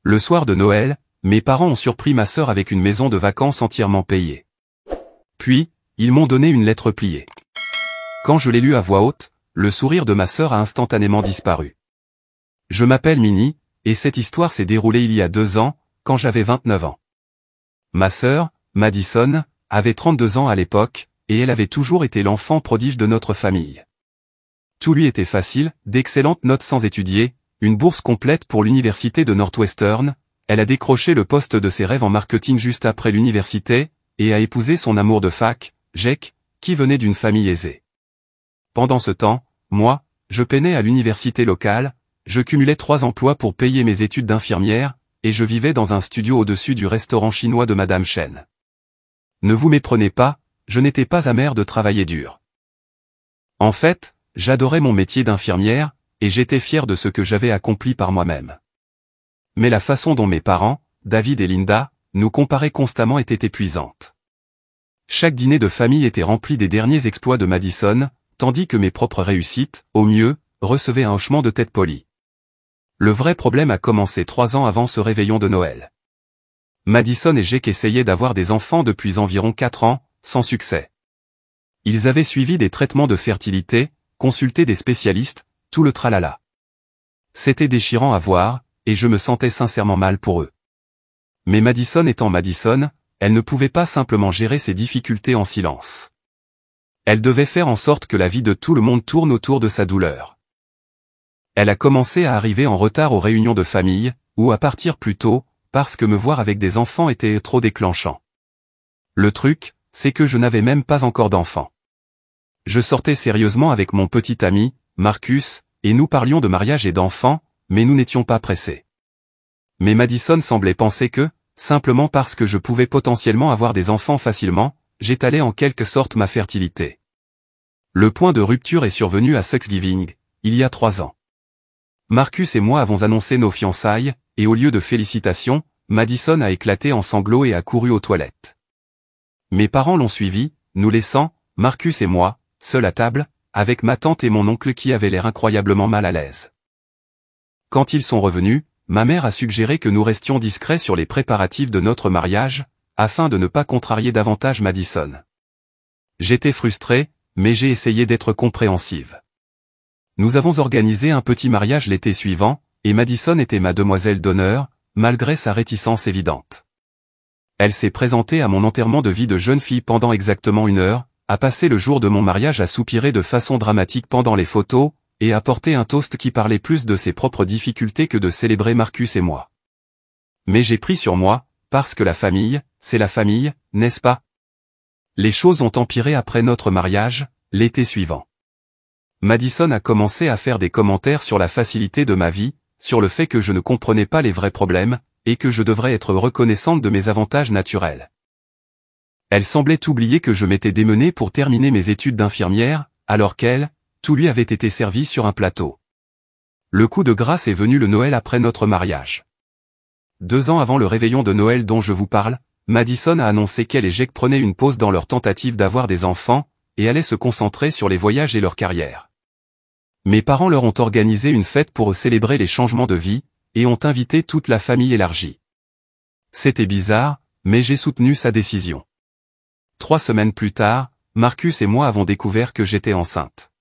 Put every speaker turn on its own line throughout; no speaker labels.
Le soir de Noël, mes parents ont surpris ma sœur avec une maison de vacances entièrement payée. Puis, ils m'ont donné une lettre pliée. Quand je l'ai lue à voix haute, le sourire de ma sœur a instantanément disparu. Je m'appelle Minnie, et cette histoire s'est déroulée il y a 2 ans, quand j'avais 29 ans. Ma sœur, Madison, avait 32 ans à l'époque, et elle avait toujours été l'enfant prodige de notre famille. Tout lui était facile, d'excellentes notes sans étudier, une bourse complète pour l'université de Northwestern, elle a décroché le poste de ses rêves en marketing juste après l'université, et a épousé son amour de fac, Jake, qui venait d'une famille aisée. Pendant ce temps, moi, je peinais à l'université locale, je cumulais 3 emplois pour payer mes études d'infirmière, et je vivais dans un studio au-dessus du restaurant chinois de Madame Chen. Ne vous méprenez pas, je n'étais pas amer de travailler dur. En fait, j'adorais mon métier d'infirmière, et j'étais fier de ce que j'avais accompli par moi-même. Mais la façon dont mes parents, David et Linda, nous comparaient constamment était épuisante. Chaque dîner de famille était rempli des derniers exploits de Madison, tandis que mes propres réussites, au mieux, recevaient un hochement de tête poli. Le vrai problème a commencé 3 ans avant ce réveillon de Noël. Madison et Jake essayaient d'avoir des enfants depuis environ 4 ans, sans succès. Ils avaient suivi des traitements de fertilité, consulté des spécialistes, tout le tralala. C'était déchirant à voir, et je me sentais sincèrement mal pour eux. Mais Madison étant Madison, elle ne pouvait pas simplement gérer ses difficultés en silence. Elle devait faire en sorte que la vie de tout le monde tourne autour de sa douleur. Elle a commencé à arriver en retard aux réunions de famille, ou à partir plus tôt, parce que me voir avec des enfants était trop déclenchant. Le truc, c'est que je n'avais même pas encore d'enfants. Je sortais sérieusement avec mon petit ami, Marcus, et nous parlions de mariage et d'enfants, mais nous n'étions pas pressés. Mais Madison semblait penser que, simplement parce que je pouvais potentiellement avoir des enfants facilement, j'étalais en quelque sorte ma fertilité. Le point de rupture est survenu à Thanksgiving, il y a 3 ans. Marcus et moi avons annoncé nos fiançailles, et au lieu de félicitations, Madison a éclaté en sanglots et a couru aux toilettes. Mes parents l'ont suivi, nous laissant, Marcus et moi, seuls à table, avec ma tante et mon oncle qui avaient l'air incroyablement mal à l'aise. Quand ils sont revenus, ma mère a suggéré que nous restions discrets sur les préparatifs de notre mariage, afin de ne pas contrarier davantage Madison. J'étais frustré, mais j'ai essayé d'être compréhensive. Nous avons organisé un petit mariage l'été suivant, et Madison était ma demoiselle d'honneur, malgré sa réticence évidente. Elle s'est présentée à mon enterrement de vie de jeune fille pendant exactement 1 heure, a passé le jour de mon mariage à soupirer de façon dramatique pendant les photos, et a porté un toast qui parlait plus de ses propres difficultés que de célébrer Marcus et moi. Mais j'ai pris sur moi, parce que la famille, c'est la famille, n'est-ce pas? Les choses ont empiré après notre mariage, l'été suivant. Madison a commencé à faire des commentaires sur la facilité de ma vie, sur le fait que je ne comprenais pas les vrais problèmes, et que je devrais être reconnaissante de mes avantages naturels. Elle semblait oublier que je m'étais démené pour terminer mes études d'infirmière, alors qu'elle, tout lui avait été servi sur un plateau. Le coup de grâce est venu le Noël après notre mariage. 2 ans avant le réveillon de Noël dont je vous parle, Madison a annoncé qu'elle et Jake prenaient une pause dans leur tentative d'avoir des enfants, et allaient se concentrer sur les voyages et leur carrière. Mes parents leur ont organisé une fête pour célébrer les changements de vie, et ont invité toute la famille élargie. C'était bizarre, mais j'ai soutenu sa décision. 3 semaines plus tard, Marcus et moi avons découvert que j'étais enceinte.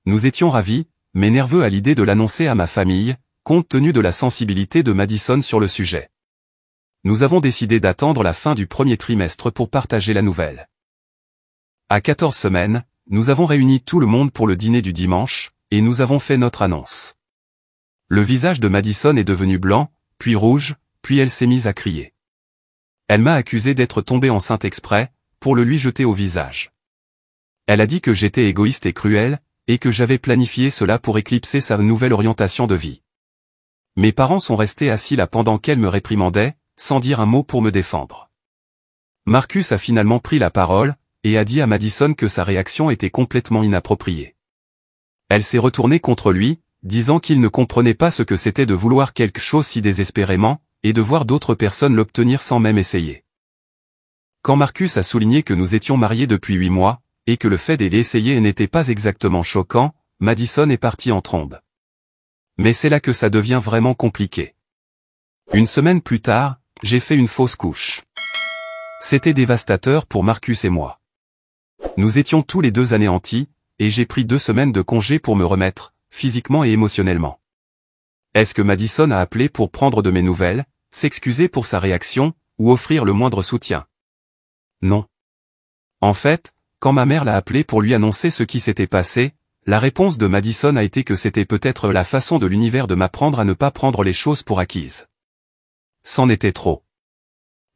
Nous étions ravis, mais nerveux à l'idée de l'annoncer à ma famille, compte tenu de la sensibilité de Madison sur le sujet. Nous avons décidé d'attendre la fin du premier trimestre pour partager la nouvelle. À 14 semaines, nous avons réuni tout le monde pour le dîner du dimanche, et nous avons fait notre annonce. Le visage de Madison est devenu blanc, puis rouge, puis elle s'est mise à crier. Elle m'a accusé d'être tombée enceinte exprès, pour le lui jeter au visage. Elle a dit que j'étais égoïste et cruel, et que j'avais planifié cela pour éclipser sa nouvelle orientation de vie. Mes parents sont restés assis là pendant qu'elle me réprimandait, sans dire un mot pour me défendre. Marcus a finalement pris la parole, et a dit à Madison que sa réaction était complètement inappropriée. Elle s'est retournée contre lui, disant qu'il ne comprenait pas ce que c'était de vouloir quelque chose si désespérément, et de voir d'autres personnes l'obtenir sans même essayer. Quand Marcus a souligné que nous étions mariés depuis 8 mois, et que le fait d'essayer l'essayer n'était pas exactement choquant, Madison est partie en trombe. Mais c'est là que ça devient vraiment compliqué. Une semaine plus tard, j'ai fait une fausse couche. C'était dévastateur pour Marcus et moi. Nous étions tous les deux anéantis, et j'ai pris 2 semaines de congé pour me remettre, physiquement et émotionnellement. Est-ce que Madison a appelé pour prendre de mes nouvelles, s'excuser pour sa réaction, ou offrir le moindre soutien? Non. En fait, quand ma mère l'a appelé pour lui annoncer ce qui s'était passé, la réponse de Madison a été que c'était peut-être la façon de l'univers de m'apprendre à ne pas prendre les choses pour acquises. C'en était trop.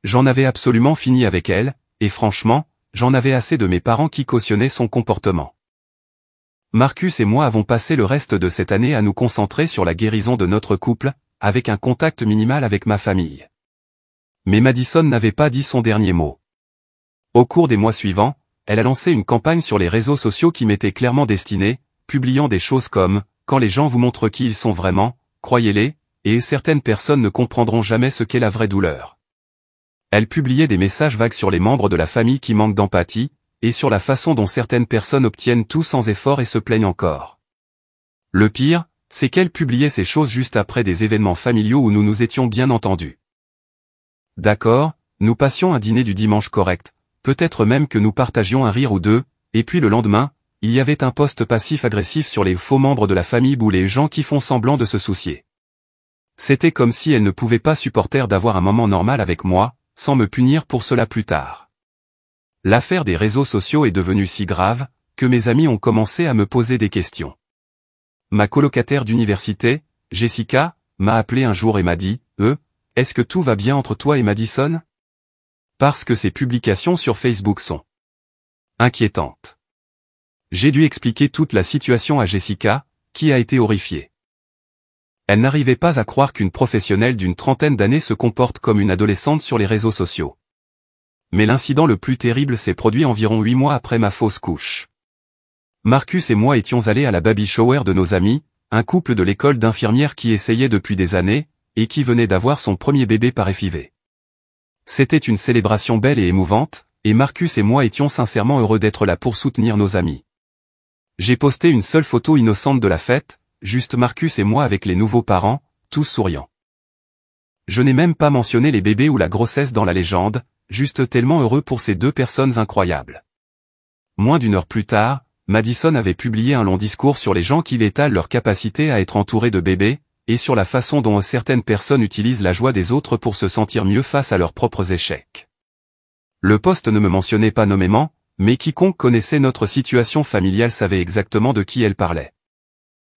J'en avais absolument fini avec elle, et franchement, j'en avais assez de mes parents qui cautionnaient son comportement. Marcus et moi avons passé le reste de cette année à nous concentrer sur la guérison de notre couple, avec un contact minimal avec ma famille. Mais Madison n'avait pas dit son dernier mot. Au cours des mois suivants, elle a lancé une campagne sur les réseaux sociaux qui m'était clairement destinée, publiant des choses comme « Quand les gens vous montrent qui ils sont vraiment, croyez-les, et certaines personnes ne comprendront jamais ce qu'est la vraie douleur. » Elle publiait des messages vagues sur les membres de la famille qui manquent d'empathie, et sur la façon dont certaines personnes obtiennent tout sans effort et se plaignent encore. Le pire, c'est qu'elle publiait ces choses juste après des événements familiaux où nous nous étions bien entendus. D'accord, nous passions un dîner du dimanche correct, peut-être même que nous partagions un rire ou deux, et puis le lendemain, il y avait un post passif-agressif sur les faux membres de la famille ou les gens qui font semblant de se soucier. C'était comme si elle ne pouvait pas supporter d'avoir un moment normal avec moi, sans me punir pour cela plus tard. L'affaire des réseaux sociaux est devenue si grave, que mes amis ont commencé à me poser des questions. Ma colocataire d'université, Jessica, m'a appelé un jour et m'a dit « Est-ce que tout va bien entre toi et Madison ?» Parce que ses publications sur Facebook sont inquiétantes. J'ai dû expliquer toute la situation à Jessica, qui a été horrifiée. Elle n'arrivait pas à croire qu'une professionnelle d'une trentaine d'années se comporte comme une adolescente sur les réseaux sociaux. Mais l'incident le plus terrible s'est produit environ 8 mois après ma fausse couche. Marcus et moi étions allés à la baby shower de nos amis, un couple de l'école d'infirmières qui essayait depuis des années, et qui venait d'avoir son premier bébé par FIV. C'était une célébration belle et émouvante, et Marcus et moi étions sincèrement heureux d'être là pour soutenir nos amis. J'ai posté une seule photo innocente de la fête, juste Marcus et moi avec les nouveaux parents, tous souriants. Je n'ai même pas mentionné les bébés ou la grossesse dans la légende, juste tellement heureux pour ces 2 personnes incroyables. Moins d'1 heure plus tard, Madison avait publié un long discours sur les gens qui étalent leur capacité à être entourés de bébés, et sur la façon dont certaines personnes utilisent la joie des autres pour se sentir mieux face à leurs propres échecs. Le post ne me mentionnait pas nommément, mais quiconque connaissait notre situation familiale savait exactement de qui elle parlait.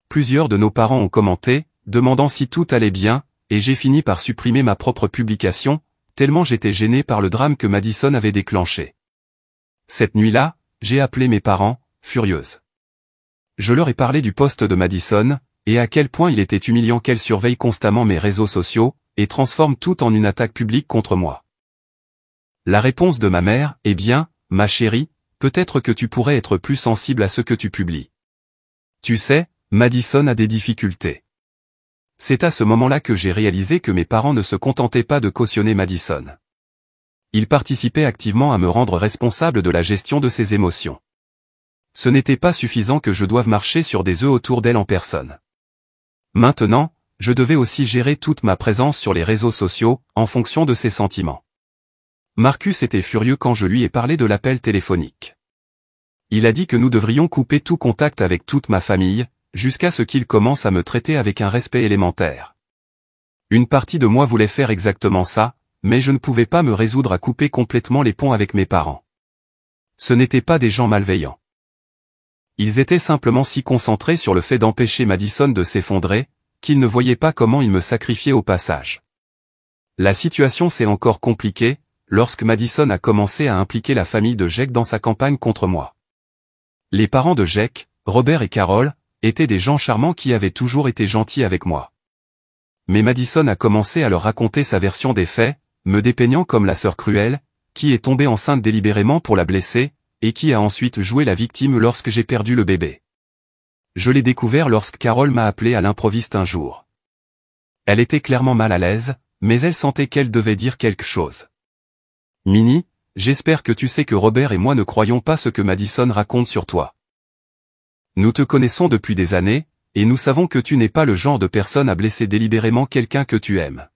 Plusieurs de nos parents ont commenté, demandant si tout allait bien, et j'ai fini par supprimer ma propre publication, tellement j'étais gêné par le drame que Madison avait déclenché. Cette nuit-là, j'ai appelé mes parents, furieuse. Je leur ai parlé du post de Madison, et à quel point il était humiliant qu'elle surveille constamment mes réseaux sociaux, et transforme tout en une attaque publique contre moi. La réponse de ma mère, eh bien, ma chérie, peut-être que tu pourrais être plus sensible à ce que tu publies. Tu sais, Madison a des difficultés. C'est à ce moment-là que j'ai réalisé que mes parents ne se contentaient pas de cautionner Madison. Ils participaient activement à me rendre responsable de la gestion de ses émotions. Ce n'était pas suffisant que je doive marcher sur des œufs autour d'elle en personne. Maintenant, je devais aussi gérer toute ma présence sur les réseaux sociaux, en fonction de ses sentiments. Marcus était furieux quand je lui ai parlé de l'appel téléphonique. Il a dit que nous devrions couper tout contact avec toute ma famille, jusqu'à ce qu'il commence à me traiter avec un respect élémentaire. Une partie de moi voulait faire exactement ça, mais je ne pouvais pas me résoudre à couper complètement les ponts avec mes parents. Ce n'étaient pas des gens malveillants. Ils étaient simplement si concentrés sur le fait d'empêcher Madison de s'effondrer, qu'ils ne voyaient pas comment ils me sacrifiaient au passage. La situation s'est encore compliquée, lorsque Madison a commencé à impliquer la famille de Jake dans sa campagne contre moi. Les parents de Jake, Robert et Carol, étaient des gens charmants qui avaient toujours été gentils avec moi. Mais Madison a commencé à leur raconter sa version des faits, me dépeignant comme la sœur cruelle, qui est tombée enceinte délibérément pour la blesser, et qui a ensuite joué la victime lorsque j'ai perdu le bébé. Je l'ai découvert lorsque Carol m'a appelé à l'improviste un jour. Elle était clairement mal à l'aise, mais elle sentait qu'elle devait dire quelque chose. « Minnie, j'espère que tu sais que Robert et moi ne croyons pas ce que Madison raconte sur toi. Nous te connaissons depuis des années, et nous savons que tu n'es pas le genre de personne à blesser délibérément quelqu'un que tu aimes.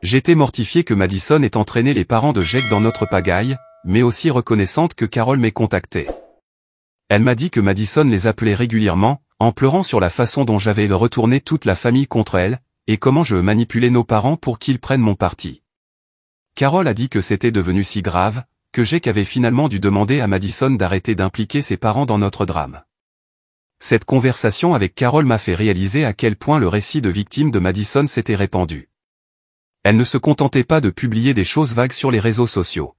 J'étais mortifié que Madison ait entraîné les parents de Jake dans notre pagaille, mais aussi reconnaissante que Carol m'ait contacté. Elle m'a dit que Madison les appelait régulièrement, en pleurant sur la façon dont j'avais retourné toute la famille contre elle, et comment je manipulais nos parents pour qu'ils prennent mon parti. Carol a dit que c'était devenu si grave, que Jake avait finalement dû demander à Madison d'arrêter d'impliquer ses parents dans notre drame. Cette conversation avec Carol m'a fait réaliser à quel point le récit de victime de Madison s'était répandu. Elle ne se contentait pas de publier des choses vagues sur les réseaux sociaux.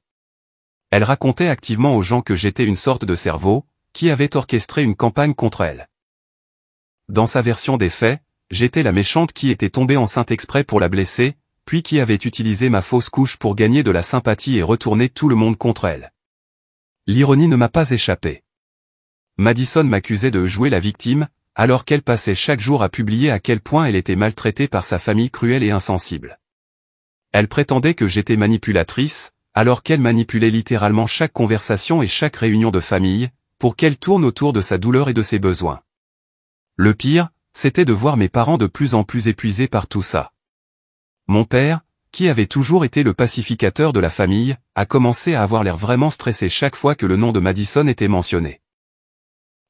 Elle racontait activement aux gens que j'étais une sorte de cerveau, qui avait orchestré une campagne contre elle. Dans sa version des faits, j'étais la méchante qui était tombée enceinte exprès pour la blesser, puis qui avait utilisé ma fausse couche pour gagner de la sympathie et retourner tout le monde contre elle. L'ironie ne m'a pas échappé. Madison m'accusait de jouer la victime, alors qu'elle passait chaque jour à publier à quel point elle était maltraitée par sa famille cruelle et insensible. Elle prétendait que j'étais manipulatrice, alors qu'elle manipulait littéralement chaque conversation et chaque réunion de famille, pour qu'elle tourne autour de sa douleur et de ses besoins. Le pire, c'était de voir mes parents de plus en plus épuisés par tout ça. Mon père, qui avait toujours été le pacificateur de la famille, a commencé à avoir l'air vraiment stressé chaque fois que le nom de Madison était mentionné.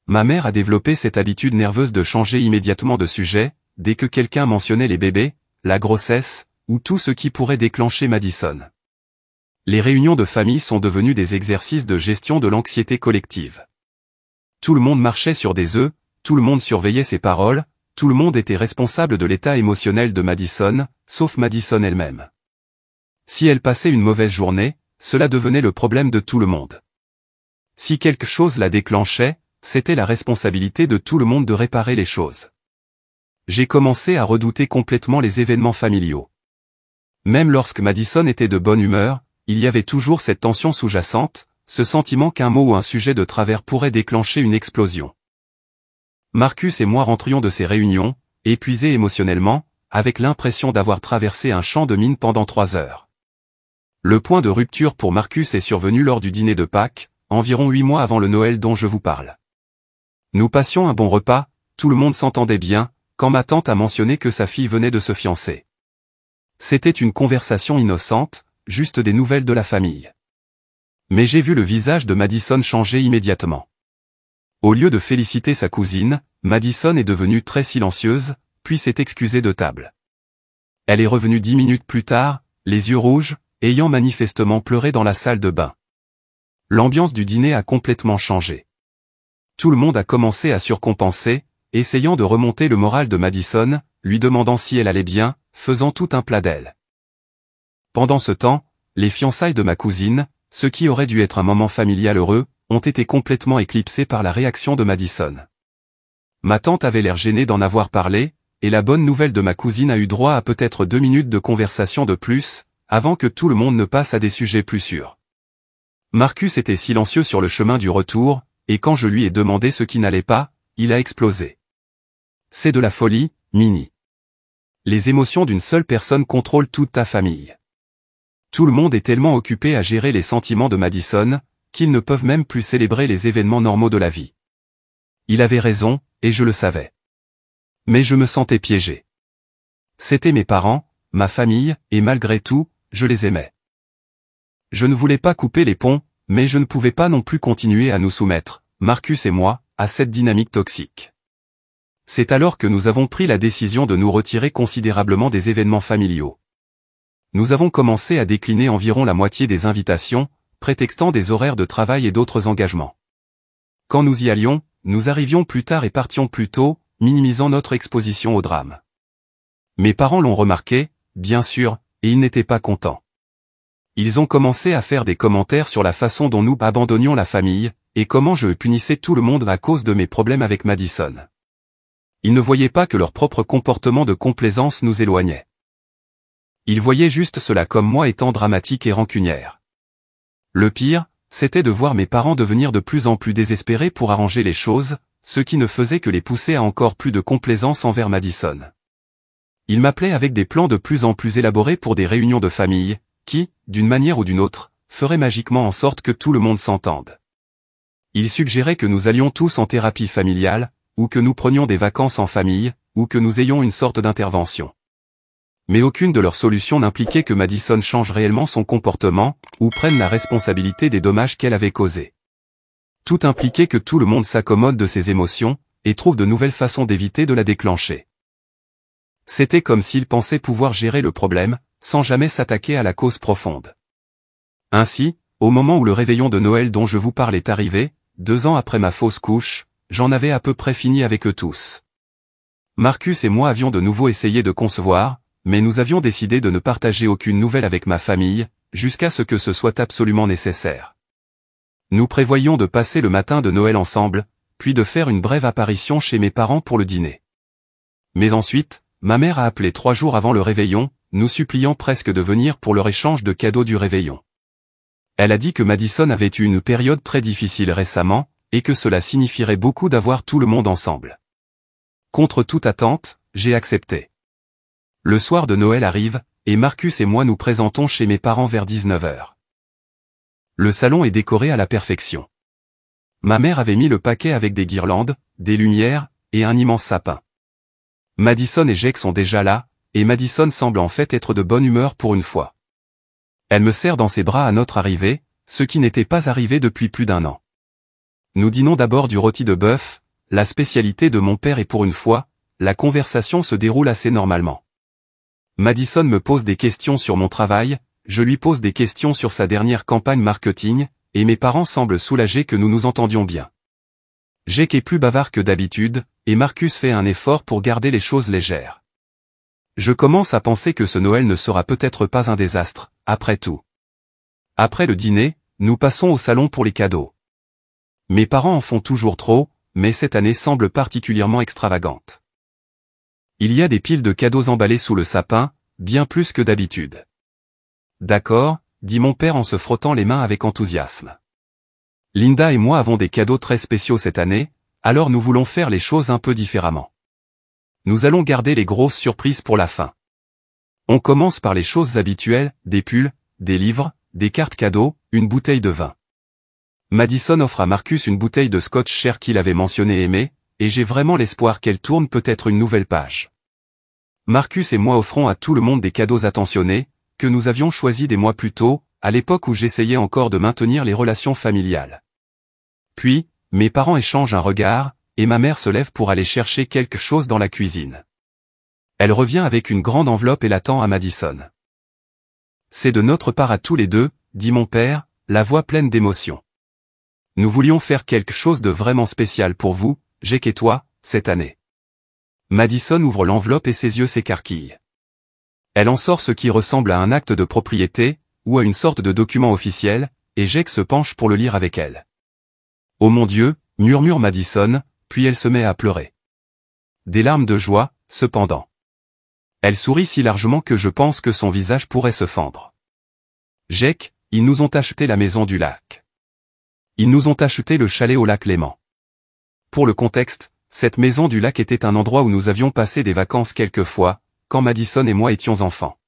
Ma mère a développé cette habitude nerveuse de changer immédiatement de sujet, dès que quelqu'un mentionnait les bébés, la grossesse, ou tout ce qui pourrait déclencher Madison. Les réunions de famille sont devenues des exercices de gestion de l'anxiété collective. Tout le monde marchait sur des œufs, tout le monde surveillait ses paroles, tout le monde était responsable de l'état émotionnel de Madison, sauf Madison elle-même. Si elle passait une mauvaise journée, cela devenait le problème de tout le monde. Si quelque chose la déclenchait, c'était la responsabilité de tout le monde de réparer les choses. J'ai commencé à redouter complètement les événements familiaux. Même lorsque Madison était de bonne humeur, il y avait toujours cette tension sous-jacente, ce sentiment qu'un mot ou un sujet de travers pourrait déclencher une explosion. Marcus et moi rentrions de ces réunions, épuisés émotionnellement, avec l'impression d'avoir traversé un champ de mines pendant 3 heures. Le point de rupture pour Marcus est survenu lors du dîner de Pâques, environ 8 mois avant le Noël dont je vous parle. Nous passions un bon repas, tout le monde s'entendait bien, quand ma tante a mentionné que sa fille venait de se fiancer. C'était une conversation innocente, juste des nouvelles de la famille. Mais j'ai vu le visage de Madison changer immédiatement. Au lieu de féliciter sa cousine, Madison est devenue très silencieuse, puis s'est excusée de table. Elle est revenue 10 minutes plus tard, les yeux rouges, ayant manifestement pleuré dans la salle de bain. L'ambiance du dîner a complètement changé. Tout le monde a commencé à surcompenser, essayant de remonter le moral de Madison, lui demandant si elle allait bien, faisant tout un plat d'elle. Pendant ce temps, les fiançailles de ma cousine, ce qui aurait dû être un moment familial heureux, ont été complètement éclipsés par la réaction de Madison. Ma tante avait l'air gênée d'en avoir parlé, et la bonne nouvelle de ma cousine a eu droit à peut-être 2 minutes de conversation de plus, avant que tout le monde ne passe à des sujets plus sûrs. Marcus était silencieux sur le chemin du retour, et quand je lui ai demandé ce qui n'allait pas, il a explosé. C'est de la folie, Minnie. Les émotions d'une seule personne contrôlent toute ta famille. Tout le monde est tellement occupé à gérer les sentiments de Madison, qu'ils ne peuvent même plus célébrer les événements normaux de la vie. Il avait raison, et je le savais. Mais je me sentais piégé. C'étaient mes parents, ma famille, et malgré tout, je les aimais. Je ne voulais pas couper les ponts, mais je ne pouvais pas non plus continuer à nous soumettre, Marcus et moi, à cette dynamique toxique. C'est alors que nous avons pris la décision de nous retirer considérablement des événements familiaux. Nous avons commencé à décliner environ la moitié des invitations, prétextant des horaires de travail et d'autres engagements. Quand nous y allions, nous arrivions plus tard et partions plus tôt, minimisant notre exposition au drame. Mes parents l'ont remarqué, bien sûr, et ils n'étaient pas contents. Ils ont commencé à faire des commentaires sur la façon dont nous abandonnions la famille, et comment je punissais tout le monde à cause de mes problèmes avec Madison. Ils ne voyaient pas que leur propre comportement de complaisance nous éloignait. Ils voyaient juste cela comme moi étant dramatique et rancunière. Le pire, c'était de voir mes parents devenir de plus en plus désespérés pour arranger les choses, ce qui ne faisait que les pousser à encore plus de complaisance envers Madison. Ils m'appelaient avec des plans de plus en plus élaborés pour des réunions de famille, qui, d'une manière ou d'une autre, feraient magiquement en sorte que tout le monde s'entende. Ils suggéraient que nous allions tous en thérapie familiale, ou que nous prenions des vacances en famille, ou que nous ayons une sorte d'intervention. Mais aucune de leurs solutions n'impliquait que Madison change réellement son comportement, ou prenne la responsabilité des dommages qu'elle avait causés. Tout impliquait que tout le monde s'accommode de ses émotions, et trouve de nouvelles façons d'éviter de la déclencher. C'était comme s'ils pensaient pouvoir gérer le problème, sans jamais s'attaquer à la cause profonde. Ainsi, au moment où le réveillon de Noël dont je vous parle est arrivé, 2 ans après ma fausse couche, j'en avais à peu près fini avec eux tous. Marcus et moi avions de nouveau essayé de concevoir, mais nous avions décidé de ne partager aucune nouvelle avec ma famille, jusqu'à ce que ce soit absolument nécessaire. Nous prévoyions de passer le matin de Noël ensemble, puis de faire une brève apparition chez mes parents pour le dîner. Mais ensuite, ma mère a appelé 3 jours avant le réveillon, nous suppliant presque de venir pour leur échange de cadeaux du réveillon. Elle a dit que Madison avait eu une période très difficile récemment, et que cela signifierait beaucoup d'avoir tout le monde ensemble. Contre toute attente, j'ai accepté. Le soir de Noël arrive, et Marcus et moi nous présentons chez mes parents vers 19h. Le salon est décoré à la perfection. Ma mère avait mis le paquet avec des guirlandes, des lumières, et un immense sapin. Madison et Jake sont déjà là, et Madison semble en fait être de bonne humeur pour une fois. Elle me serre dans ses bras à notre arrivée, ce qui n'était pas arrivé depuis plus d'1 an. Nous dînons d'abord du rôti de bœuf, la spécialité de mon père, et pour une fois, la conversation se déroule assez normalement. Madison me pose des questions sur mon travail, je lui pose des questions sur sa dernière campagne marketing, et mes parents semblent soulagés que nous nous entendions bien. Jake est plus bavard que d'habitude, et Marcus fait un effort pour garder les choses légères. Je commence à penser que ce Noël ne sera peut-être pas un désastre, après tout. Après le dîner, nous passons au salon pour les cadeaux. Mes parents en font toujours trop, mais cette année semble particulièrement extravagante. Il y a des piles de cadeaux emballés sous le sapin, bien plus que d'habitude. D'accord, dit mon père en se frottant les mains avec enthousiasme. Linda et moi avons des cadeaux très spéciaux cette année, alors nous voulons faire les choses un peu différemment. Nous allons garder les grosses surprises pour la fin. On commence par les choses habituelles, des pulls, des livres, des cartes cadeaux, une bouteille de vin. Madison offre à Marcus une bouteille de scotch cher qu'il avait mentionné aimer, et j'ai vraiment l'espoir qu'elle tourne peut-être une nouvelle page. Marcus et moi offrons à tout le monde des cadeaux attentionnés, que nous avions choisis des mois plus tôt, à l'époque où j'essayais encore de maintenir les relations familiales. Puis, mes parents échangent un regard, et ma mère se lève pour aller chercher quelque chose dans la cuisine. Elle revient avec une grande enveloppe et la tend à Madison. C'est de notre part à tous les deux, dit mon père, la voix pleine d'émotion. Nous voulions faire quelque chose de vraiment spécial pour vous, Jake et toi, cette année. Madison ouvre l'enveloppe et ses yeux s'écarquillent. Elle en sort ce qui ressemble à un acte de propriété, ou à une sorte de document officiel, et Jake se penche pour le lire avec elle. Oh mon Dieu, murmure Madison, puis elle se met à pleurer. Des larmes de joie, cependant. Elle sourit si largement que je pense que son visage pourrait se fendre. Jake, ils nous ont acheté la maison du lac. Ils nous ont acheté le chalet au lac Léman. Pour le contexte, cette maison du lac était un endroit où nous avions passé des vacances quelquefois, quand Madison et moi étions enfants.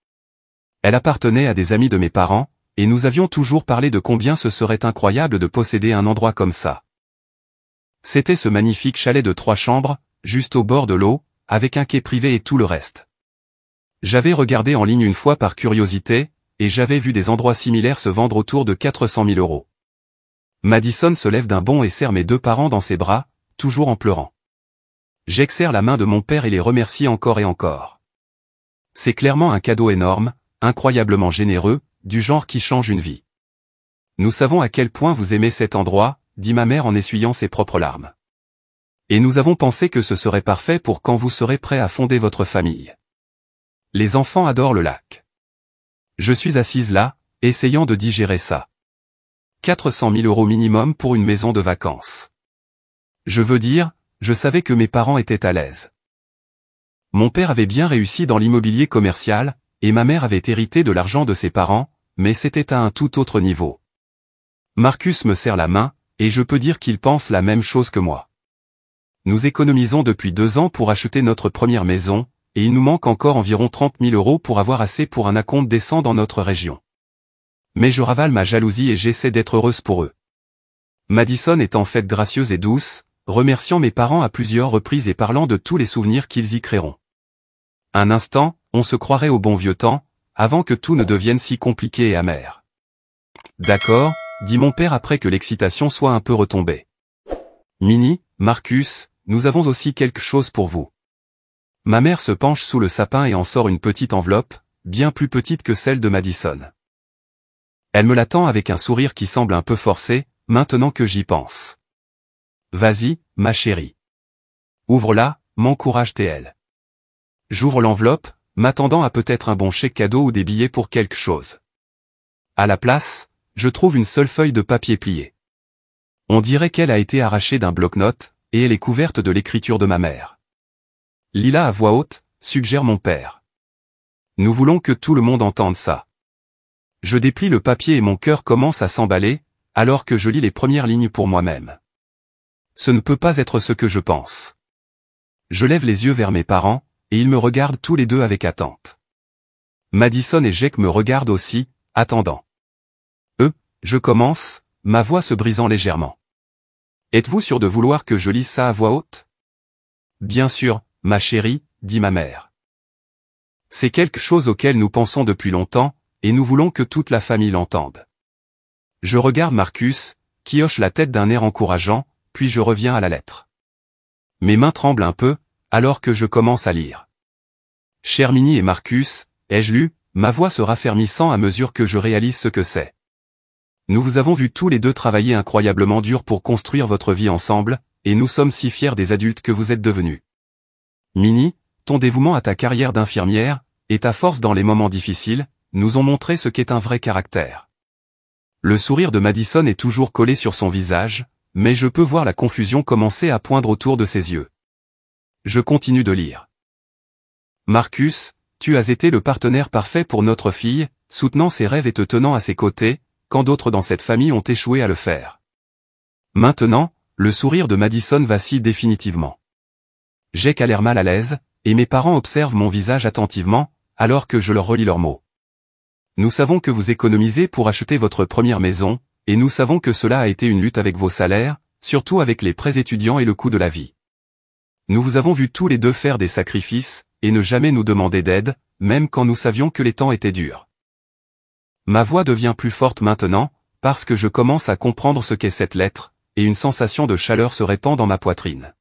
Elle appartenait à des amis de mes parents, et nous avions toujours parlé de combien ce serait incroyable de posséder un endroit comme ça. C'était ce magnifique chalet de 3 chambres, juste au bord de l'eau, avec un quai privé et tout le reste. J'avais regardé en ligne une fois par curiosité, et j'avais vu des endroits similaires se vendre autour de 400 000 €. Madison se lève d'un bond et serre mes 2 parents dans ses bras, toujours en pleurant. Jake serre la main de mon père et les remercie encore et encore. C'est clairement un cadeau énorme, incroyablement généreux, du genre qui change une vie. Nous savons à quel point vous aimez cet endroit, dit ma mère en essuyant ses propres larmes. Et nous avons pensé que ce serait parfait pour quand vous serez prêt à fonder votre famille. Les enfants adorent le lac. Je suis assise là, essayant de digérer ça. 400 000 € minimum pour une maison de vacances. Je veux dire, je savais que mes parents étaient à l'aise. Mon père avait bien réussi dans l'immobilier commercial, et ma mère avait hérité de l'argent de ses parents, mais c'était à un tout autre niveau. Marcus me serre la main, et je peux dire qu'il pense la même chose que moi. Nous économisons depuis 2 ans pour acheter notre première maison, et il nous manque encore environ 30 000 € pour avoir assez pour un acompte décent dans notre région. Mais je ravale ma jalousie et j'essaie d'être heureuse pour eux. Madison est en fait gracieuse et douce, remerciant mes parents à plusieurs reprises et parlant de tous les souvenirs qu'ils y créeront. Un instant, on se croirait au bon vieux temps, avant que tout ne devienne si compliqué et amer. D'accord, dit mon père après que l'excitation soit un peu retombée. Minnie, Marcus, nous avons aussi quelque chose pour vous. Ma mère se penche sous le sapin et en sort une petite enveloppe, bien plus petite que celle de Madison. Elle me la tend avec un sourire qui semble un peu forcé, maintenant que j'y pense. Vas-y, ma chérie. Ouvre-la, m'encourage-t-elle. J'ouvre l'enveloppe, m'attendant à peut-être un bon chèque cadeau ou des billets pour quelque chose. À la place, je trouve une seule feuille de papier pliée. On dirait qu'elle a été arrachée d'un bloc-notes, et elle est couverte de l'écriture de ma mère. Lis-la à voix haute, suggère mon père. Nous voulons que tout le monde entende ça. Je déplie le papier et mon cœur commence à s'emballer, alors que je lis les premières lignes pour moi-même. Ce ne peut pas être ce que je pense. Je lève les yeux vers mes parents, et ils me regardent tous les deux avec attente. Madison et Jake me regardent aussi, attendant. Je commence, ma voix se brisant légèrement. Êtes-vous sûr de vouloir que je lise ça à voix haute? Bien sûr, ma chérie, dit ma mère. C'est quelque chose auquel nous pensons depuis longtemps, et nous voulons que toute la famille l'entende. Je regarde Marcus, qui hoche la tête d'un air encourageant, puis je reviens à la lettre. Mes mains tremblent un peu, alors que je commence à lire. Chers Minnie et Marcus, ai-je lu, ma voix se raffermissant à mesure que je réalise ce que c'est. Nous vous avons vus tous les deux travailler incroyablement dur pour construire votre vie ensemble, et nous sommes si fiers des adultes que vous êtes devenus. Minnie, ton dévouement à ta carrière d'infirmière, et ta force dans les moments difficiles, nous ont montré ce qu'est un vrai caractère. Le sourire de Madison est toujours collé sur son visage, mais je peux voir la confusion commencer à poindre autour de ses yeux. Je continue de lire. Marcus, tu as été le partenaire parfait pour notre fille, soutenant ses rêves et te tenant à ses côtés, quand d'autres dans cette famille ont échoué à le faire. Maintenant, le sourire de Madison vacille définitivement. Jake a l'air mal à l'aise, et mes parents observent mon visage attentivement, alors que je leur relis leurs mots. Nous savons que vous économisez pour acheter votre première maison, et nous savons que cela a été une lutte avec vos salaires, surtout avec les prêts étudiants et le coût de la vie. Nous vous avons vus tous les deux faire des sacrifices, et ne jamais nous demander d'aide, même quand nous savions que les temps étaient durs. Ma voix devient plus forte maintenant, parce que je commence à comprendre ce qu'est cette lettre, et une sensation de chaleur se répand dans ma poitrine.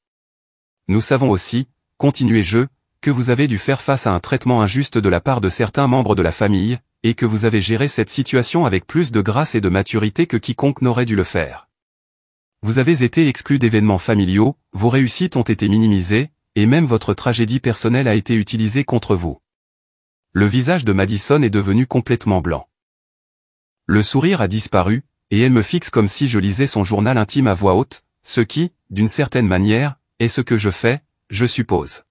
Nous savons aussi, continuai-je, que vous avez dû faire face à un traitement injuste de la part de certains membres de la famille, et que vous avez géré cette situation avec plus de grâce et de maturité que quiconque n'aurait dû le faire. Vous avez été exclu d'événements familiaux, vos réussites ont été minimisées, et même votre tragédie personnelle a été utilisée contre vous. Le visage de Madison est devenu complètement blanc. Le sourire a disparu, et elle me fixe comme si je lisais son journal intime à voix haute, ce qui, d'une certaine manière, est ce que je fais, je suppose.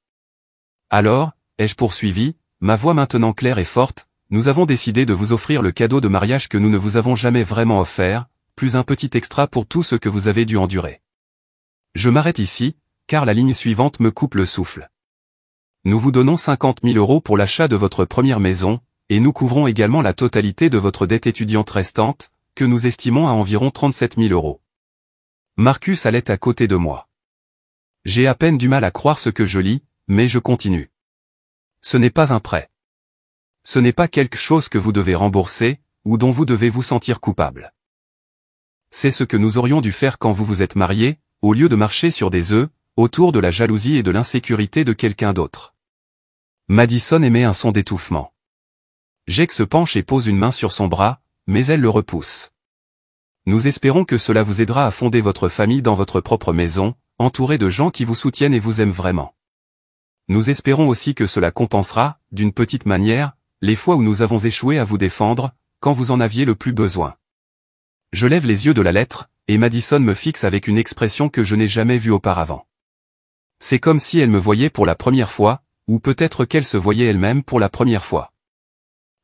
Alors, ai-je poursuivi, ma voix maintenant claire et forte, nous avons décidé de vous offrir le cadeau de mariage que nous ne vous avons jamais vraiment offert, plus un petit extra pour tout ce que vous avez dû endurer. Je m'arrête ici, car la ligne suivante me coupe le souffle. Nous vous donnons 50 000 € pour l'achat de votre première maison, et nous couvrons également la totalité de votre dette étudiante restante, que nous estimons à environ 37 000 €. Marcus allait à côté de moi. J'ai à peine du mal à croire ce que je lis, mais je continue. Ce n'est pas un prêt. Ce n'est pas quelque chose que vous devez rembourser, ou dont vous devez vous sentir coupable. C'est ce que nous aurions dû faire quand vous vous êtes mariés, au lieu de marcher sur des œufs, autour de la jalousie et de l'insécurité de quelqu'un d'autre. Madison émet un son d'étouffement. Jake se penche et pose une main sur son bras, mais elle le repousse. Nous espérons que cela vous aidera à fonder votre famille dans votre propre maison, entouré de gens qui vous soutiennent et vous aiment vraiment. Nous espérons aussi que cela compensera, d'une petite manière, les fois où nous avons échoué à vous défendre, quand vous en aviez le plus besoin. Je lève les yeux de la lettre, et Madison me fixe avec une expression que je n'ai jamais vue auparavant. C'est comme si elle me voyait pour la première fois, ou peut-être qu'elle se voyait elle-même pour la première fois.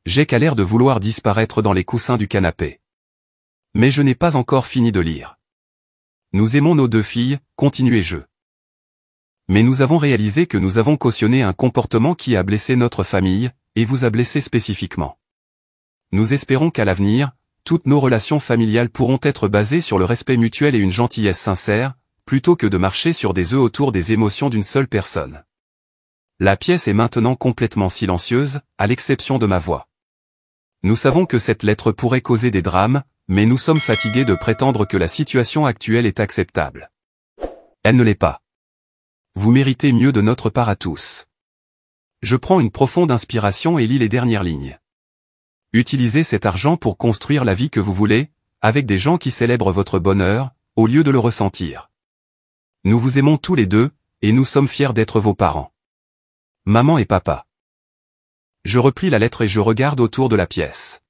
Jake a l'air de vouloir disparaître dans les coussins du canapé. Mais je n'ai pas encore fini de lire. Nous aimons nos deux filles, continuai-je. Mais nous avons réalisé que nous avons cautionné un comportement qui a blessé notre famille, et vous a blessé spécifiquement. Nous espérons qu'à l'avenir, toutes nos relations familiales pourront être basées sur le respect mutuel et une gentillesse sincère, plutôt que de marcher sur des œufs autour des émotions d'une seule personne. La pièce est maintenant complètement silencieuse, à l'exception de ma voix. Nous savons que cette lettre pourrait causer des drames, mais nous sommes fatigués de prétendre que la situation actuelle est acceptable. Elle ne l'est pas. Vous méritez mieux de notre part à tous. Je prends une profonde inspiration et lis les dernières lignes. Utilisez cet argent pour construire la vie que vous voulez, avec des gens qui célèbrent votre bonheur, au lieu de le ressentir. Nous vous aimons tous les deux, et nous sommes fiers d'être vos parents. Maman et papa. Je replie la lettre et je regarde autour de la pièce.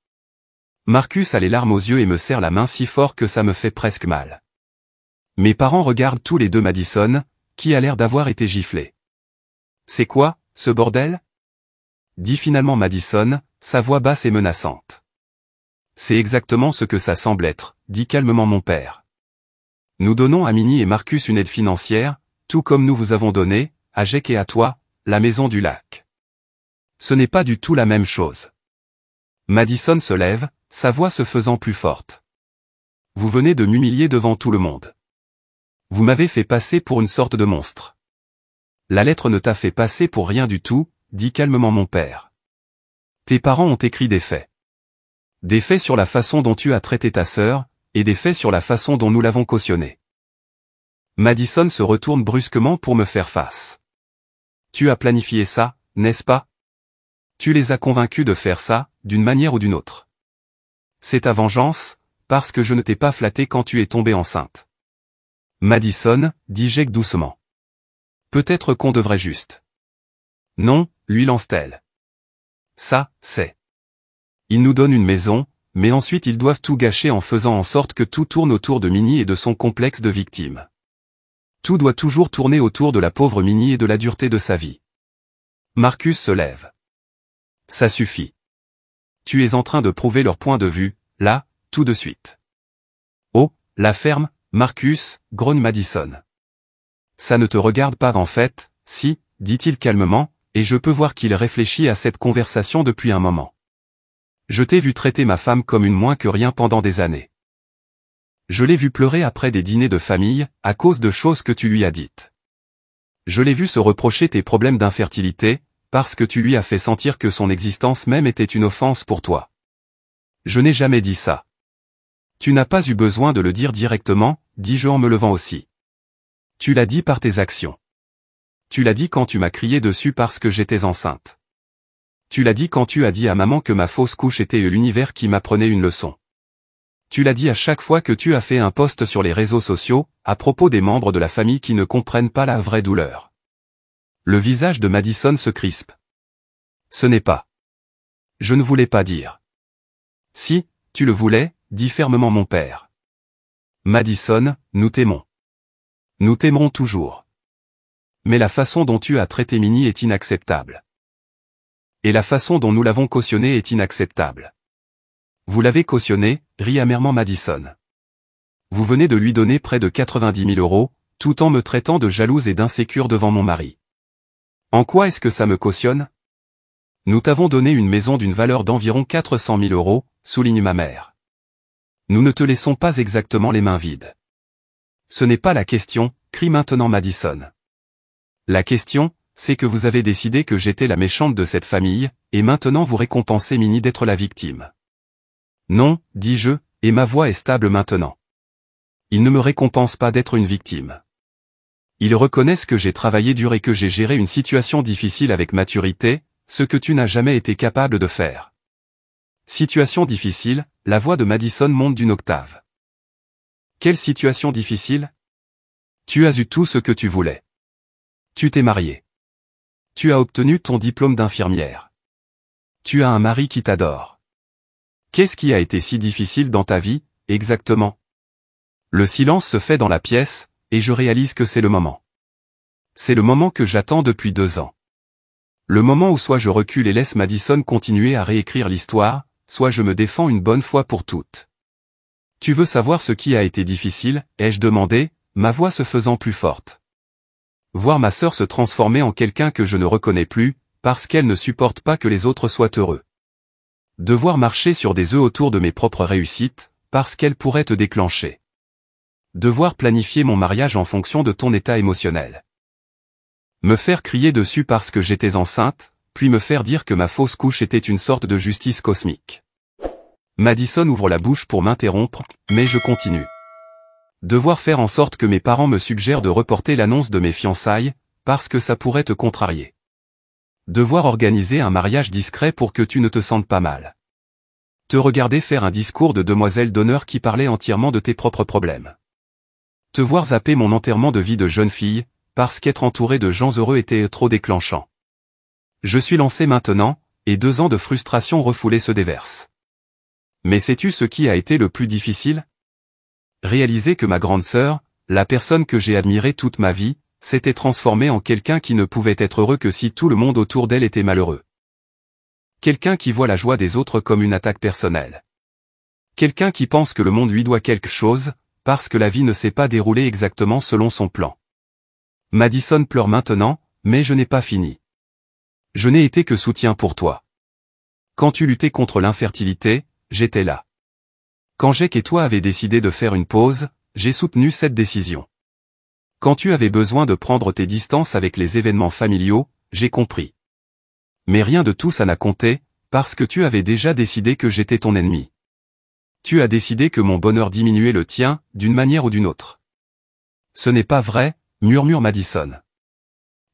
Marcus a les larmes aux yeux et me serre la main si fort que ça me fait presque mal. Mes parents regardent tous les deux Madison, qui a l'air d'avoir été giflé. C'est quoi, ce bordel? Dit finalement Madison, sa voix basse et menaçante. C'est exactement ce que ça semble être, dit calmement mon père. Nous donnons à Minnie et Marcus une aide financière, tout comme nous vous avons donné, à Jake et à toi, la maison du lac. Ce n'est pas du tout la même chose. Madison se lève, sa voix se faisant plus forte. Vous venez de m'humilier devant tout le monde. Vous m'avez fait passer pour une sorte de monstre. La lettre ne t'a fait passer pour rien du tout, dit calmement mon père. Tes parents ont écrit des faits. Des faits sur la façon dont tu as traité ta sœur, et des faits sur la façon dont nous l'avons cautionné. Madison se retourne brusquement pour me faire face. Tu as planifié ça, n'est-ce pas? Tu les as convaincus de faire ça, d'une manière ou d'une autre. C'est ta vengeance, parce que je ne t'ai pas flatté quand tu es tombée enceinte. Madison, dit Jake doucement. Peut-être qu'on devrait juste. Non, lui lance-t-elle. Ça, c'est. Ils nous donnent une maison, mais ensuite ils doivent tout gâcher en faisant en sorte que tout tourne autour de Minnie et de son complexe de victime. Tout doit toujours tourner autour de la pauvre Minnie et de la dureté de sa vie. Marcus se lève. Ça suffit. Tu es en train de prouver leur point de vue, là, tout de suite. Oh, la ferme, Marcus, grogne Madison. Ça ne te regarde pas en fait, si, dit-il calmement, et je peux voir qu'il réfléchit à cette conversation depuis un moment. Je t'ai vu traiter ma femme comme une moins que rien pendant des années. Je l'ai vu pleurer après des dîners de famille, à cause de choses que tu lui as dites. Je l'ai vu se reprocher tes problèmes d'infertilité, parce que tu lui as fait sentir que son existence même était une offense pour toi. Je n'ai jamais dit ça. Tu n'as pas eu besoin de le dire directement, dis-je en me levant aussi. Tu l'as dit par tes actions. Tu l'as dit quand tu m'as crié dessus parce que j'étais enceinte. Tu l'as dit quand tu as dit à maman que ma fausse couche était l'univers qui m'apprenait une leçon. Tu l'as dit à chaque fois que tu as fait un post sur les réseaux sociaux, à propos des membres de la famille qui ne comprennent pas la vraie douleur. Le visage de Madison se crispe. Ce n'est pas. Je ne voulais pas dire. Si, tu le voulais, dit fermement mon père. Madison, nous t'aimons. Nous t'aimerons toujours. Mais la façon dont tu as traité Minnie est inacceptable. Et la façon dont nous l'avons cautionné est inacceptable. Vous l'avez cautionné, rit amèrement Madison. Vous venez de lui donner près de 90 000 €, tout en me traitant de jalouse et d'insécure devant mon mari. En quoi est-ce que ça me cautionne? Nous t'avons donné une maison d'une valeur d'environ 400 000 €, souligne ma mère. Nous ne te laissons pas exactement les mains vides. Ce n'est pas la question, crie maintenant Madison. La question, c'est que vous avez décidé que j'étais la méchante de cette famille, et maintenant vous récompensez Minnie d'être la victime. Non, dis-je, et ma voix est stable maintenant. Ils ne me récompensent pas d'être une victime. Ils reconnaissent que j'ai travaillé dur et que j'ai géré une situation difficile avec maturité, ce que tu n'as jamais été capable de faire. Situation difficile, la voix de Madison monte d'une octave. Quelle situation difficile? Tu as eu tout ce que tu voulais. Tu t'es marié. Tu as obtenu ton diplôme d'infirmière. Tu as un mari qui t'adore. Qu'est-ce qui a été si difficile dans ta vie, exactement? Le silence se fait dans la pièce, et je réalise que c'est le moment. C'est le moment que j'attends depuis 2 ans. Le moment où soit je recule et laisse Madison continuer à réécrire l'histoire, soit je me défends une bonne fois pour toutes. Tu veux savoir ce qui a été difficile, ai-je demandé, ma voix se faisant plus forte. Voir ma sœur se transformer en quelqu'un que je ne reconnais plus, parce qu'elle ne supporte pas que les autres soient heureux. Devoir marcher sur des œufs autour de mes propres réussites, parce qu'elles pourraient te déclencher. Devoir planifier mon mariage en fonction de ton état émotionnel. Me faire crier dessus parce que j'étais enceinte, puis me faire dire que ma fausse couche était une sorte de justice cosmique. Madison ouvre la bouche pour m'interrompre, mais je continue. Devoir faire en sorte que mes parents me suggèrent de reporter l'annonce de mes fiançailles, parce que ça pourrait te contrarier. Devoir organiser un mariage discret pour que tu ne te sentes pas mal. Te regarder faire un discours de demoiselle d'honneur qui parlait entièrement de tes propres problèmes. Te voir zapper mon enterrement de vie de jeune fille, parce qu'être entouré de gens heureux était trop déclenchant. Je suis lancé maintenant, et 2 ans de frustration refoulée se déversent. Mais sais-tu ce qui a été le plus difficile? Réaliser que ma grande sœur, la personne que j'ai admirée toute ma vie, s'était transformée en quelqu'un qui ne pouvait être heureux que si tout le monde autour d'elle était malheureux. Quelqu'un qui voit la joie des autres comme une attaque personnelle. Quelqu'un qui pense que le monde lui doit quelque chose, parce que la vie ne s'est pas déroulée exactement selon son plan. Madison pleure maintenant, mais je n'ai pas fini. Je n'ai été que soutien pour toi. Quand tu luttais contre l'infertilité, j'étais là. Quand Jake et toi avez décidé de faire une pause, j'ai soutenu cette décision. Quand tu avais besoin de prendre tes distances avec les événements familiaux, j'ai compris. Mais rien de tout ça n'a compté, parce que tu avais déjà décidé que j'étais ton ennemi. Tu as décidé que mon bonheur diminuait le tien, d'une manière ou d'une autre. Ce n'est pas vrai, murmure Madison.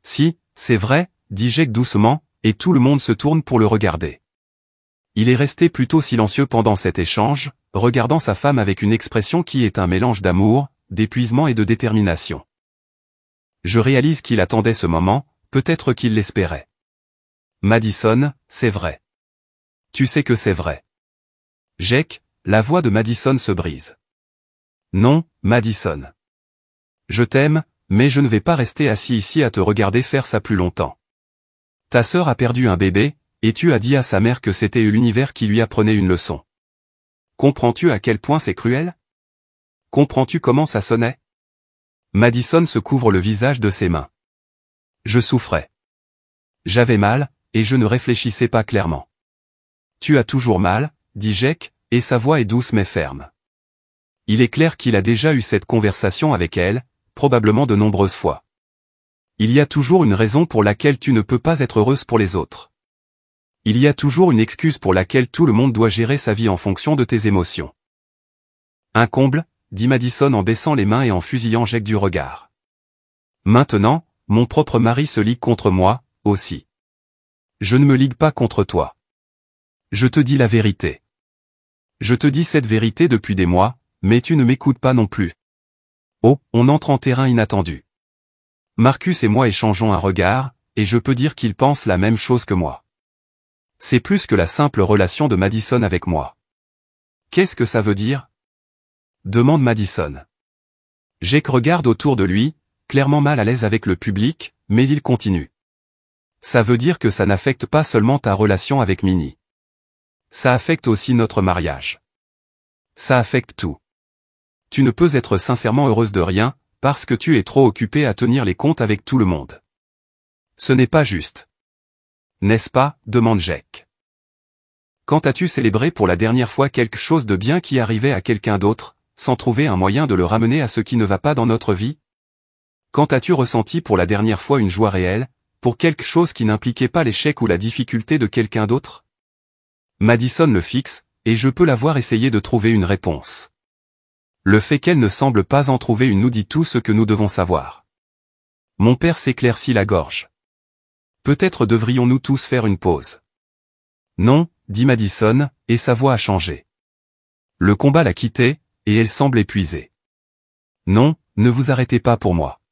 Si, c'est vrai, dit Jake doucement, et tout le monde se tourne pour le regarder. Il est resté plutôt silencieux pendant cet échange, regardant sa femme avec une expression qui est un mélange d'amour, d'épuisement et de détermination. Je réalise qu'il attendait ce moment, peut-être qu'il l'espérait. Madison, c'est vrai. Tu sais que c'est vrai. Jake, la voix de Madison se brise. Non, Madison. Je t'aime, mais je ne vais pas rester assis ici à te regarder faire ça plus longtemps. Ta sœur a perdu un bébé, et tu as dit à sa mère que c'était l'univers qui lui apprenait une leçon. Comprends-tu à quel point c'est cruel? Comprends-tu comment ça sonnait? Madison se couvre le visage de ses mains. Je souffrais. J'avais mal, et je ne réfléchissais pas clairement. Tu as toujours mal, dit Jake, et sa voix est douce mais ferme. Il est clair qu'il a déjà eu cette conversation avec elle, probablement de nombreuses fois. Il y a toujours une raison pour laquelle tu ne peux pas être heureuse pour les autres. Il y a toujours une excuse pour laquelle tout le monde doit gérer sa vie en fonction de tes émotions. Un comble, dit Madison en baissant les mains et en fusillant Jake du regard. Maintenant, mon propre mari se ligue contre moi, aussi. Je ne me ligue pas contre toi. Je te dis la vérité. Je te dis cette vérité depuis des mois, mais tu ne m'écoutes pas non plus. Oh, on entre en terrain inattendu. Marcus et moi échangeons un regard, et je peux dire qu'il pense la même chose que moi. C'est plus que la simple relation de Madison avec moi. Qu'est-ce que ça veut dire? Demande Madison. Jake regarde autour de lui, clairement mal à l'aise avec le public, mais il continue. Ça veut dire que ça n'affecte pas seulement ta relation avec Minnie. Ça affecte aussi notre mariage. Ça affecte tout. Tu ne peux être sincèrement heureuse de rien, parce que tu es trop occupée à tenir les comptes avec tout le monde. Ce n'est pas juste. N'est-ce pas? Demande Jake. Quand as-tu célébré pour la dernière fois quelque chose de bien qui arrivait à quelqu'un d'autre, sans trouver un moyen de le ramener à ce qui ne va pas dans notre vie? Quand as-tu ressenti pour la dernière fois une joie réelle, pour quelque chose qui n'impliquait pas l'échec ou la difficulté de quelqu'un d'autre? Madison le fixe, et je peux la voir essayer de trouver une réponse. Le fait qu'elle ne semble pas en trouver une nous dit tout ce que nous devons savoir. Mon père s'éclaircit la gorge. Peut-être devrions-nous tous faire une pause. Non, dit Madison, et sa voix a changé. Le combat l'a quittée, et elle semble épuisée. Non, ne vous arrêtez pas pour moi.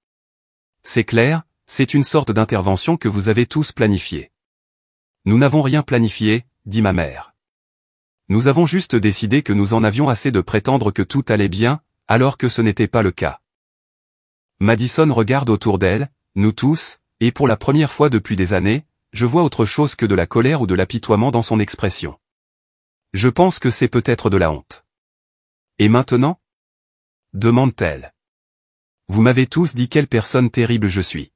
C'est clair, c'est une sorte d'intervention que vous avez tous planifiée. Nous n'avons rien planifié, dit ma mère. Nous avons juste décidé que nous en avions assez de prétendre que tout allait bien, alors que ce n'était pas le cas. Madison regarde autour d'elle, nous tous, et pour la première fois depuis des années, je vois autre chose que de la colère ou de l'apitoiement dans son expression. Je pense que c'est peut-être de la honte. Et maintenant? Demande-t-elle. Vous m'avez tous dit quelle personne terrible je suis.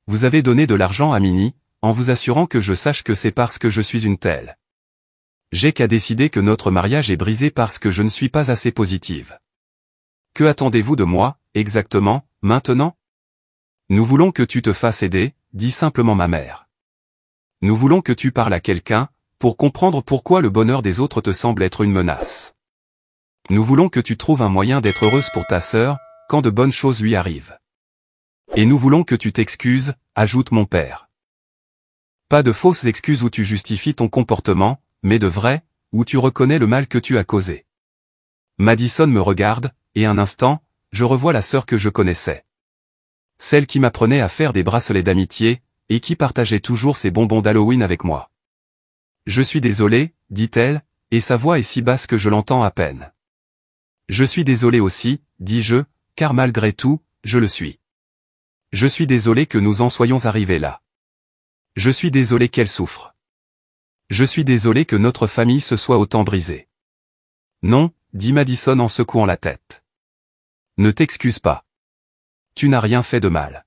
Vous avez donné de l'argent à Minnie, en vous assurant que je sache que c'est parce que je suis une telle. Jake a décidé que notre mariage est brisé parce que je ne suis pas assez positive. Que attendez-vous de moi, exactement, maintenant? Nous voulons que tu te fasses aider, dit simplement ma mère. Nous voulons que tu parles à quelqu'un, pour comprendre pourquoi le bonheur des autres te semble être une menace. Nous voulons que tu trouves un moyen d'être heureuse pour ta sœur, quand de bonnes choses lui arrivent. Et nous voulons que tu t'excuses, ajoute mon père. Pas de fausses excuses où tu justifies ton comportement, mais de vraies, où tu reconnais le mal que tu as causé. Madison me regarde, et un instant, je revois la sœur que je connaissais. Celle qui m'apprenait à faire des bracelets d'amitié, et qui partageait toujours ses bonbons d'Halloween avec moi. Je suis désolé, dit-elle, et sa voix est si basse que je l'entends à peine. Je suis désolé aussi, dis-je, car malgré tout, je le suis. Je suis désolé que nous en soyons arrivés là. Je suis désolé qu'elle souffre. Je suis désolé que notre famille se soit autant brisée. Non, dit Madison en secouant la tête. Ne t'excuse pas. Tu n'as rien fait de mal.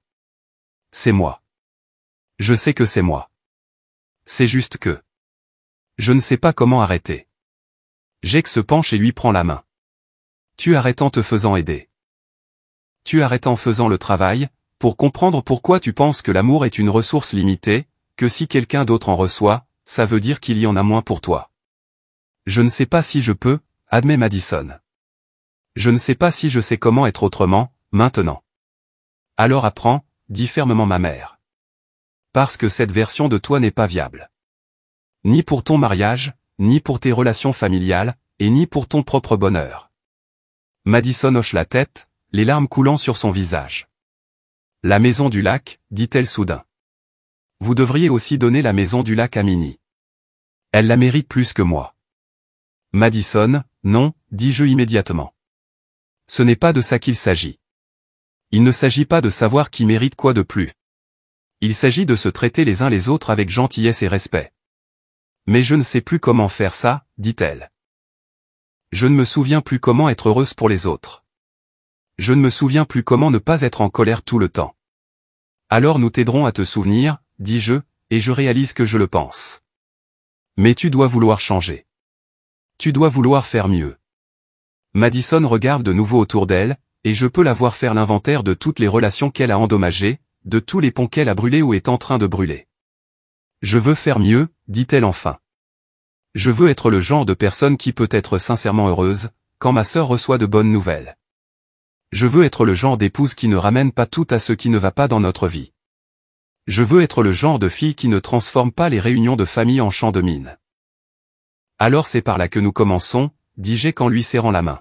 C'est moi. Je sais que c'est moi. C'est juste que... Je ne sais pas comment arrêter. Jake se penche et lui prend la main. Tu arrêtes en te faisant aider. Tu arrêtes en faisant le travail, pour comprendre pourquoi tu penses que l'amour est une ressource limitée, que si quelqu'un d'autre en reçoit, ça veut dire qu'il y en a moins pour toi. Je ne sais pas si je peux, admet Madison. Je ne sais pas si je sais comment être autrement, maintenant. Alors apprends, dit fermement ma mère. Parce que cette version de toi n'est pas viable. Ni pour ton mariage, ni pour tes relations familiales, et ni pour ton propre bonheur. Madison hoche la tête, les larmes coulant sur son visage. La maison du lac, dit-elle soudain. Vous devriez aussi donner la maison du lac à Minnie. Elle la mérite plus que moi. Madison, non, dis-je immédiatement. Ce n'est pas de ça qu'il s'agit. Il ne s'agit pas de savoir qui mérite quoi de plus. Il s'agit de se traiter les uns les autres avec gentillesse et respect. Mais je ne sais plus comment faire ça, dit-elle. Je ne me souviens plus comment être heureuse pour les autres. Je ne me souviens plus comment ne pas être en colère tout le temps. Alors nous t'aiderons à te souvenir, dis-je, et je réalise que je le pense. Mais tu dois vouloir changer. Tu dois vouloir faire mieux. Madison regarde de nouveau autour d'elle, et je peux la voir faire l'inventaire de toutes les relations qu'elle a endommagées, de tous les ponts qu'elle a brûlés ou est en train de brûler. Je veux faire mieux, dit-elle enfin. Je veux être le genre de personne qui peut être sincèrement heureuse, quand ma sœur reçoit de bonnes nouvelles. Je veux être le genre d'épouse qui ne ramène pas tout à ce qui ne va pas dans notre vie. Je veux être le genre de fille qui ne transforme pas les réunions de famille en champ de mine. Alors c'est par là que nous commençons, dis-je en lui serrant la main.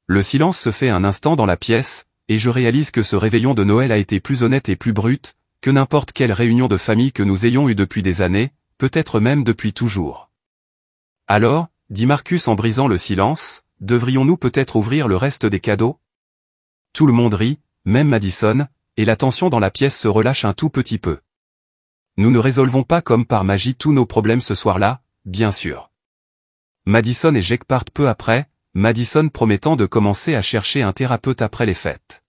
Le silence se fait un instant dans la pièce, et je réalise que ce réveillon de Noël a été plus honnête et plus brut, que n'importe quelle réunion de famille que nous ayons eue depuis des années, peut-être même depuis toujours. Alors, dit Marcus en brisant le silence, devrions-nous peut-être ouvrir le reste des cadeaux? Tout le monde rit, même Madison, et la tension dans la pièce se relâche un tout petit peu. Nous ne résolvons pas comme par magie tous nos problèmes ce soir-là, bien sûr. Madison et Jake partent peu après, Madison promettant de commencer à chercher un thérapeute après les fêtes.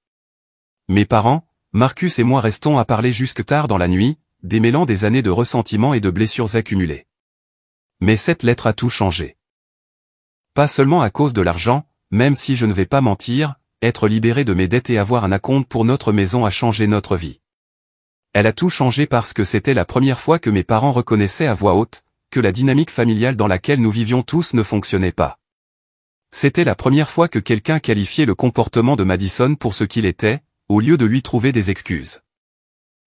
Mes parents, Marcus et moi restons à parler jusque tard dans la nuit, démêlant des années de ressentiment et de blessures accumulées. Mais cette lettre a tout changé. Pas seulement à cause de l'argent, même si je ne vais pas mentir, être libéré de mes dettes et avoir un acompte pour notre maison a changé notre vie. Elle a tout changé parce que c'était la première fois que mes parents reconnaissaient à voix haute, que la dynamique familiale dans laquelle nous vivions tous ne fonctionnait pas. C'était la première fois que quelqu'un qualifiait le comportement de Madison pour ce qu'il était, au lieu de lui trouver des excuses.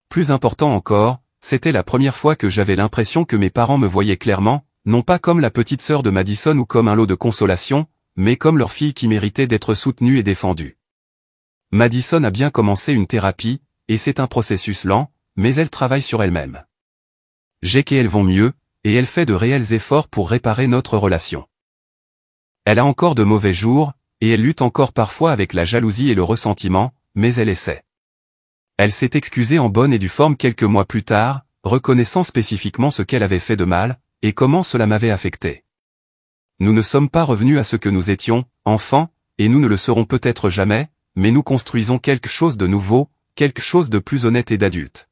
Plus important encore, c'était la première fois que j'avais l'impression que mes parents me voyaient clairement, non pas comme la petite sœur de Madison ou comme un lot de consolation, mais comme leur fille qui méritait d'être soutenue et défendue. Madison a bien commencé une thérapie, et c'est un processus lent, mais elle travaille sur elle-même. Jake et elle vont mieux, et elle fait de réels efforts pour réparer notre relation. Elle a encore de mauvais jours, et elle lutte encore parfois avec la jalousie et le ressentiment, mais elle essaie. Elle s'est excusée en bonne et due forme quelques mois plus tard, reconnaissant spécifiquement ce qu'elle avait fait de mal, et comment cela m'avait affecté. Nous ne sommes pas revenus à ce que nous étions, enfants, et nous ne le serons peut-être jamais, mais nous construisons quelque chose de nouveau, quelque chose de plus honnête et d'adulte.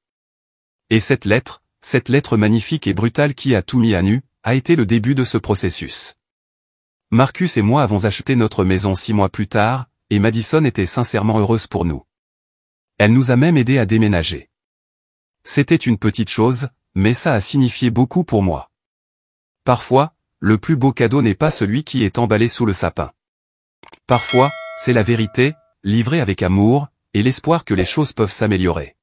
Et cette lettre magnifique et brutale qui a tout mis à nu, a été le début de ce processus. Marcus et moi avons acheté notre maison 6 mois plus tard, et Madison était sincèrement heureuse pour nous. Elle nous a même aidé à déménager. C'était une petite chose, mais ça a signifié beaucoup pour moi. Parfois, le plus beau cadeau n'est pas celui qui est emballé sous le sapin. Parfois, c'est la vérité, livrée avec amour, et l'espoir que les choses peuvent s'améliorer.